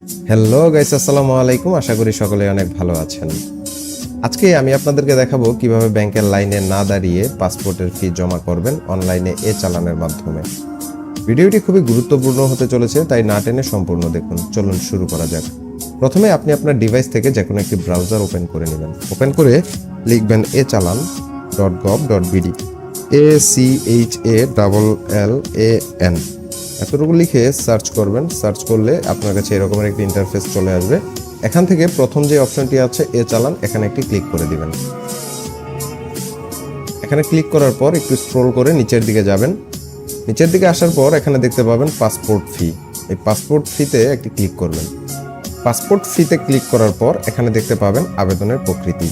Hello guys, আসসালামু আলাইকুম। আশা করি সকলে অনেক ভালো আছেন। আজকে আমি আপনাদেরকে দেখাবো কিভাবে ব্যাংকের লাইনে না দাঁড়িয়ে পাসপোর্টের ফি জমা করবেন অনলাইনে চালানের মাধ্যমে। ভিডিওটি খুবই গুরুত্বপূর্ণ হতে চলেছে, তাই না টেনে সম্পূর্ণ দেখুন। চলুন শুরু করা যাক। প্রথমে আপনি আপনার ডিভাইস থেকে যে কোনো একটি ব্রাউজার ওপেন করে নেবেন। ওপেন করে লিখবেন echalan.gov.bd, ACHALLAN। এতটুকু লিখে সার্চ করবেন। সার্চ করলে আপনার কাছে এরকমের একটি ইন্টারফেস চলে আসবে। এখান থেকে প্রথম যে অপশনটি আছে চালান, এখানে একটি ক্লিক করে দিবেন। এখানে ক্লিক করার পর একটু স্ক্রল করে নিচের দিকে যাবেন। নিচের দিকে আসার পর এখানে দেখতে পাবেন পাসপোর্ট ফি। এই পাসপোর্ট ফিতে একটি ক্লিক করবেন। পাসপোর্ট ফিতে ক্লিক করার পর এখানে দেখতে পাবেন আবেদনের প্রকৃতি।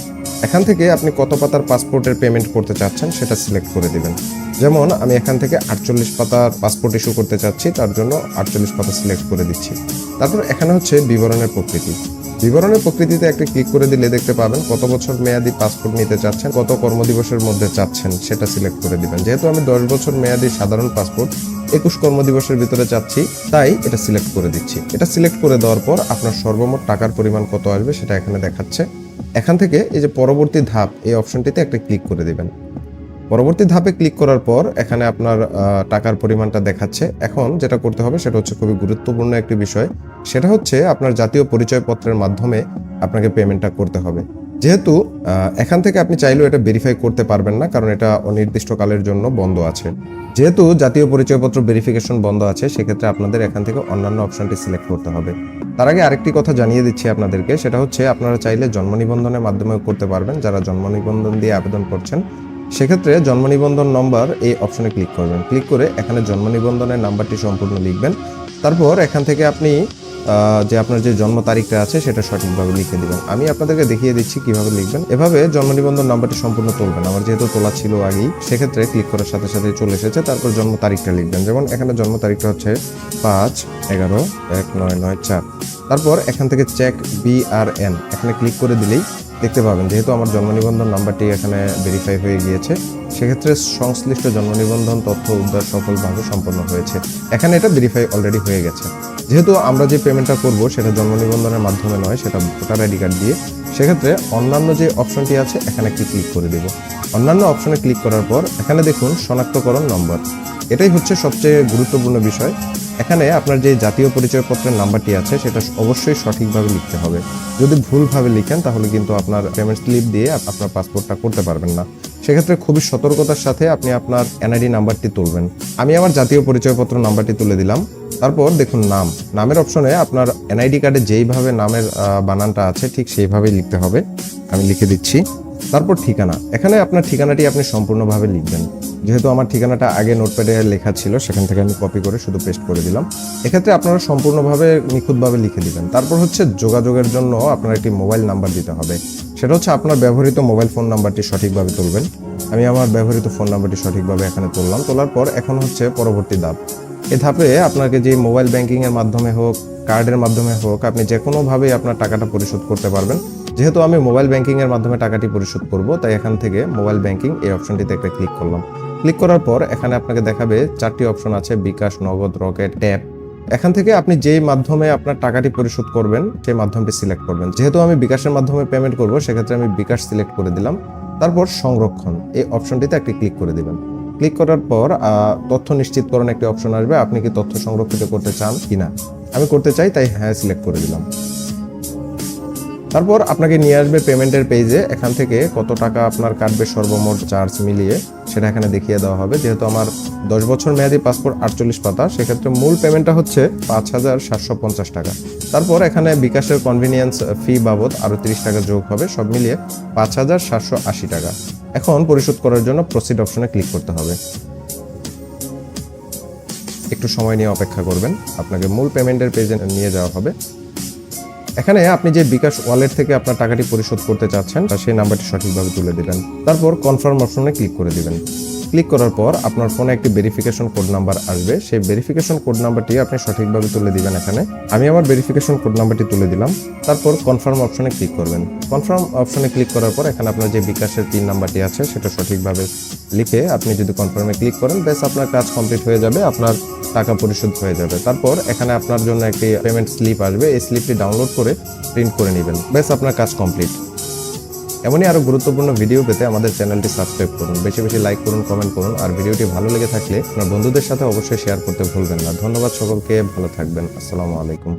এখান থেকে আপনি কত পাতার পাসপোর্টের পেমেন্ট করতে চাচ্ছেন সেটা সিলেক্ট করে দিবেন। যেমন আমি এখান থেকে 48 পাতার পাসপোর্ট ইস্যু করতে চাচ্ছি, তার জন্য 48 পাতা সিলেক্ট করে দিচ্ছি। তারপর এখানে হচ্ছে বিবরণের প্রকৃতি। বিবরণের প্রকৃতিতে একটা ক্লিক করে দিলে দেখতে পাবেন কত বছর মেয়াদি পাসপোর্ট নিতে চাচ্ছেন, কত কর্মদিবসের মধ্যে চাচ্ছেন সেটা সিলেক্ট করে দিবেন। যেহেতু আমি 10 বছর মেয়াদি সাধারণ পাসপোর্ট 21 কর্মদিবসের ভিতরে চাচ্ছি, তাই এটা সিলেক্ট করে দিচ্ছি। এটা সিলেক্ট করে দেওয়ার পর আপনার সর্বমোট টাকার পরিমাণ কত আসবে সেটা এখানে দেখাচ্ছে। এখান থেকে এই যে পরবর্তী ধাপ, এই অপশনটিতে একটা ক্লিক করে দিবেন। পরবর্তী ধাপে ক্লিক করার পর এখানে আপনার টাকার পরিমাণটা দেখাচ্ছে। এখন যেটা করতে হবে সেটা হচ্ছে খুবই গুরুত্বপূর্ণ একটি বিষয়। সেটা হচ্ছে আপনার জাতীয় পরিচয়পত্রের মাধ্যমে আপনাকে পেমেন্টটা করতে হবে। যেহেতু এখান থেকে আপনি চাইলেও এটা ভেরিফাই করতে পারবেন না, কারণ এটা অনির্দিষ্টকালের জন্য বন্ধ আছে। যেহেতু জাতীয় পরিচয়পত্র ভেরিফিকেশন বন্ধ আছে, সেক্ষেত্রে আপনাদের এখান থেকে অন্যান্য অপশনটি সিলেক্ট করতে হবে। তার আগে আরেকটি কথা জানিয়ে দিচ্ছি আপনাদেরকে, সেটা হচ্ছে আপনারা চাইলে জন্ম নিবন্ধনের মাধ্যমেও করতে পারবেন। যারা জন্ম নিবন্ধন দিয়ে আবেদন করছেন সেক্ষেত্রে জন্ম নিবন্ধন নম্বর এই অপশনে ক্লিক করবেন। ক্লিক করে এখানে জন্ম নিবন্ধনের নাম্বারটি সম্পূর্ণ লিখবেন। তারপর এখান থেকে আপনি যে আপনার যে জন্ম তারিখটা আছে সেটা সঠিকভাবে লিখে দিবেন। আমি আপনাদেরকে দেখিয়ে দিচ্ছি কিভাবে লিখবেন। এভাবে জন্ম নিবন্ধন নাম্বারটি সম্পূর্ণ তুলবেন। আমার যেহেতু তোলা ছিল আগেই, সেক্ষেত্রে ক্লিক করার সাথে সাথে চলে এসেছে। তারপর জন্ম তারিখটা লিখবেন। যেমন এখানে জন্ম তারিখটা হচ্ছে 5/11/1994। তারপর এখান থেকে চেক BRN এখানে ক্লিক করে দিলেই দেখতে পাবেন যেহেতু আমার জন্ম নিবন্ধন নাম্বারটি এখানে ভেরিফাই হয়ে গিয়েছে, সেক্ষেত্রে সংশ্লিষ্ট জন্ম নিবন্ধন তথ্য উদ্ধার সফলভাবে সম্পন্ন হয়েছে। এখানে এটা ভেরিফাই অলরেডি হয়ে গেছে। যেহেতু আমরা যে পেমেন্টটা করব সেটা জন্ম নিবন্ধনের মাধ্যমে নয়, সেটা ভোটার আইডি কার্ড দিয়ে, সেক্ষেত্রে অন্যান্য যে অপশনটি আছে এখানে একটি ক্লিক করে দেব। অন্যান্য অপশনে ক্লিক করার পর এখানে দেখুন শনাক্তকরণ নম্বর। এটাই হচ্ছে সবচেয়ে গুরুত্বপূর্ণ বিষয়। এখানে আপনার যে জাতীয় পরিচয়পত্রের নাম্বারটি আছে সেটা অবশ্যই সঠিকভাবে লিখতে হবে। যদি ভুলভাবে লিখেন তাহলে কিন্তু আপনার পেমেন্ট স্লিপ দিয়ে আপনার পাসপোর্টটা করতে পারবেন না। সেক্ষেত্রে খুবই সতর্কতার সাথে আপনি আপনার NID নাম্বারটি তুলবেন। আমি আমার জাতীয় পরিচয়পত্র নাম্বারটি তুলে দিলাম। তারপর দেখুন নামের অপশনে আপনার NID কার্ডে যেইভাবে নামের বানানটা আছে ঠিক সেইভাবেই লিখতে হবে। আমি লিখে দিচ্ছি। তারপর ঠিকানা, এখানে আপনার ঠিকানাটি আপনি সম্পূর্ণভাবে লিখবেন। যেহেতু আমার ঠিকানাটা আগে নোটপ্যাডে লেখা ছিল, সেখান থেকে আমি কপি করে শুধু পেস্ট করে দিলাম। এক্ষেত্রে আপনারা সম্পূর্ণভাবে নিখুঁতভাবে লিখে দিবেন। তারপর হচ্ছে যোগাযোগের জন্য আপনার একটি মোবাইল নাম্বার দিতে হবে। সেটা হচ্ছে আপনার ব্যবহৃত মোবাইল ফোন নাম্বারটি সঠিকভাবে তুলবেন। আমি আমার ব্যবহৃত ফোন নাম্বারটি সঠিকভাবে এখানে তুললাম। তোলার পর এখন হচ্ছে পরবর্তী ধাপ। এই ধাপে আপনাকে যে মোবাইল ব্যাংকিং এর মাধ্যমে হোক, কার্ডের মাধ্যমে হোক, আপনি যে কোনোভাবেই আপনার টাকাটা পরিশোধ করতে পারবেন। যেহেতু আমি মোবাইল ব্যাংকিং এর মাধ্যমে টাকাটি পরিশোধ করব, তাই এখান থেকে মোবাইল ব্যাংকিং এই অপশনটিতে একটা ক্লিক করলাম। ক্লিক করার পর এখানে আপনাকে দেখাবে 4টি অপশন আছে, বিকাশ, নগদ, রকেট, ট্যাপ। এখান থেকে আপনি যেই মাধ্যমে আপনার টাকাটি পরিশোধ করবেন সেই মাধ্যমটি সিলেক্ট করবেন। যেহেতু আমি বিকাশের মাধ্যমে পেমেন্ট করব, সেক্ষেত্রে আমি বিকাশ সিলেক্ট করে দিলাম। তারপর সংরক্ষণ এই অপশনটিতে একটি ক্লিক করে দিবেন। ক্লিক করার পর তথ্য নিশ্চিতকরণ একটি অপশন আসবে। আপনি কি তথ্য সংরক্ষিত করতে চান কিনা? আমি করতে চাই, তাই হ্যাঁ সিলেক্ট করে দিলাম। তারপর আপনাকে নিয়ে আসবে পেমেন্টের পেজে। এখান থেকে কত টাকা আপনার কাটবে সর্বমোট চার্জ মিলিয়ে সেটা এখানে দেখিয়ে দেওয়া হবে। যেহেতু আমার 10 বছর মেয়াদি পাসপোর্ট 48 পাতা, সেক্ষেত্রে মূল পেমেন্টটা হচ্ছে 5,750 টাকা। তারপর এখানে বিকাশের কনভিনিয়েন্স ফি বাবদ আরও 30 টাকা যোগ হবে, সব মিলিয়ে 5,780 টাকা। এখন পরিশোধ করার জন্য প্রসিড অপশনে ক্লিক করতে হবে। একটু সময় নিয়ে অপেক্ষা করবেন, আপনাকে মূল পেমেন্টের পেজে নিয়ে যাওয়া হবে। এখানে আপনি যে বিকাশ ওয়ালেট থেকে আপনার টাকাটি পরিশোধ করতে চাচ্ছেন সেই নাম্বারটি সঠিকভাবে তুলে দিবেন। তারপর কনফার্ম অপশনে ক্লিক করে দিবেন। ক্লিক করার পর আপনার ফোনে একটি ভেরিফিকেশন কোড নাম্বার আসবে। সেই ভেরিফিকেশন কোড নাম্বারটি আপনি সঠিকভাবে তুলে দিবেন। এখানে আমি আমার ভেরিফিকেশন কোড নাম্বারটি তুলে দিলাম। তারপর কনফার্ম অপশনে ক্লিক করবেন। কনফার্ম অপশনে ক্লিক করার পর এখানে আপনার যে বিকাশের পিন নাম্বারটি আছে সেটা সঠিকভাবে লিখে আপনি যদি কনফার্মে ক্লিক করেন, ব্যাস আপনার কাজ কমপ্লিট হয়ে যাবে, আপনার টাকা পরিশোধ হয়ে যাবে। তারপর এখানে আপনার জন্য একটি পেমেন্ট স্লিপ আসবে, এই স্লিপটি ডাউনলোড করে প্রিন্ট করে নেবেন, ব্যাস আপনার কাজ কমপ্লিট। এমনই আরো গুরুত্বপূর্ণ ভিডিও পেতে আমাদের চ্যানেলটি সাবস্ক্রাইব করুন, বেশি বেশি লাইক করুন, কমেন্ট করুন, আর ভিডিওটি ভালো লেগে থাকলে আপনার বন্ধুদের সাথে অবশ্যই শেয়ার করতে ভুলবেন না। ধন্যবাদ সকলকে, ভালো থাকবেন। আসসালামু আলাইকুম।